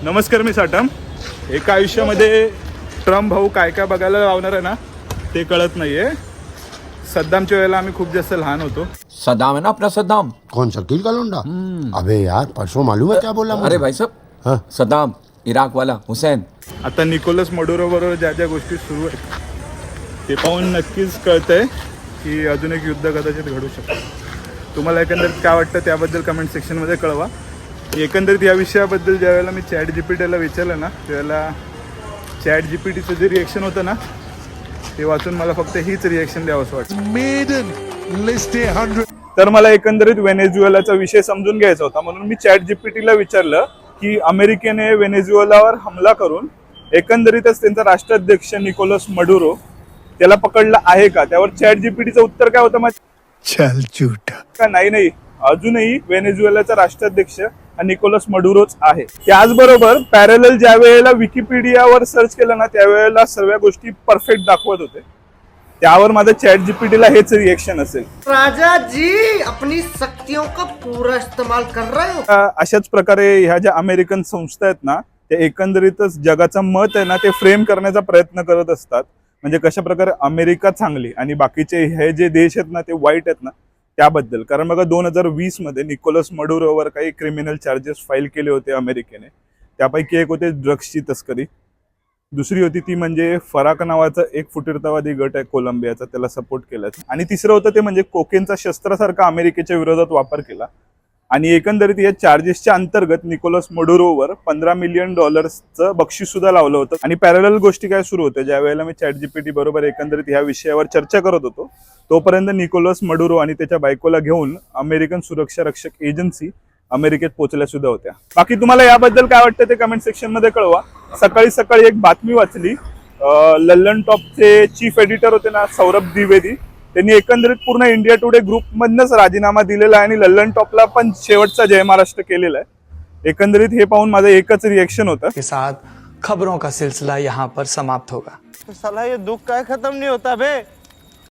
नमस्कार, मी साटम. एका आयुष्यामध्ये ट्रम्प भाऊ काय काय बघायला लावणार आहे ना ते कळत नाहीये. सद्दामच्या वेळेला आम्ही खूप जास्त लहान होतो. सद्दाम है ना अपना सद्दाम. कौन शकील का लौंडा? अबे यार परसों मालूम है क्या बोला मुझे? अरे भाई साहब, हाँ? सद्दाम इराक वाला हुसैन. आता निकोलस मडुरो बरोबर ज्या ज्या गोष्टी सुरू आहेत ते पाहून नक्कीच कळतंय की अजून एक युद्ध कदाचित घडू शकतं. तुम्हाला एकंदरीत काय वाटतं त्याबद्दल कमेंट सेक्शनमध्ये कळवा. एकंदरीत या विषयाबद्दल ज्या वेळेला मी चॅट जीपीटीला विचारलं ना त्यावेळेला चॅट जीपीटीचं जे रिएक्शन होतं ना ते वाचून मला फक्त हीच रिएक्शन द्यावंसं वाटतं. तर मला एकंदरीत व्हेनेझुएलाचा विषय समजून घ्यायचा होता, म्हणून मी चॅट जीपीटीला विचारलं की अमेरिकेने व्हेनेझुएलावर हमला करून एकंदरीतच त्यांचा राष्ट्राध्यक्ष निकोलस मडुरो त्याला पकडला आहे का. त्यावर चॅट जीपीटीचं उत्तर काय होतं चल झूठा का नाही, अजूनही व्हेनेझुएलाचा राष्ट्राध्यक्ष हा निकोलस मडुरोच आहे. त्याचबरोबर पॅरलल ज्या वेळेला विकिपीडियावर सर्च केलं ना त्यावेळेला सर्व गोष्टी परफेक्ट दाखवत होते. त्यावर माझं चॅट जीपीटीला हेच रिएक्शन असेल. राजा जी अपनी शक्तियों का पूरा इस्तेमाल कर रहे हो. अशाच प्रकारे ह्या ज्या अमेरिकन संस्था आहेत ना त्या एकंदरीतच जगाचं मत आहे ना ते फ्रेम करण्याचा प्रयत्न करत असतात. म्हणजे कशा प्रकारे अमेरिका चांगली आणि बाकीचे हे जे देश आहेत ना ते वाईट आहेत ना त्याबद्दल. कारण बघा 2020 मध्ये निकोलस मडुरोवर काही क्रिमिनल चार्जेस फाईल केले होते अमेरिकेने. त्यापैकी एक होते ड्रग्सची तस्करी, दुसरी होती ती म्हणजे फराक नावाचा एक फुटीरतावादी गट आहे कोलंबियाचा, त्याला सपोर्ट केला, आणि तिसरं होतं ते म्हणजे कोकेनचा शस्त्रासारखा अमेरिकेच्या विरोधात वापर केला. आणि एकंदरीत या चार्जेसच्या अंतर्गत निकोलस मडुरोवर $15 मिलियन बक्षीस सुद्धा लावलं होतं. आणि पॅरलल गोष्टी काय सुरू होत्या ज्या वेळेला मी चॅट जीपीटी बरोबर एकंदरीत ह्या विषयावर चर्चा करत होतो तोपर्यंत निकोलस मडुरो आणि त्याच्या बायकोला घेऊन अमेरिकन सुरक्षा रक्षक एजन्सी अमेरिकेत पोहोचल्या सुद्धा होत्या. बाकी तुम्हाला याबद्दल काय वाटतं ते कमेंट सेक्शन मध्ये कळवा. सकाळी एक बातमी वाचली, लल्लन टॉपचे चीफ एडिटर होते ना सौरभ द्विवेदी, त्यांनी एकंदरीत पूर्ण इंडिया टुडे ग्रुप मधनच राजीनामा दिलेला आहे आणि लल्लन टॉपला पण शेवटचा जय महाराष्ट्र केलेला आहे. एकंदरीत हे पाहून माझं एकच रिएक्शन होतं. के साथ खबरों का सिलसिला यहाँ पर समाप्त होगा. साला ये दुख का खत्म नहीं होता बे.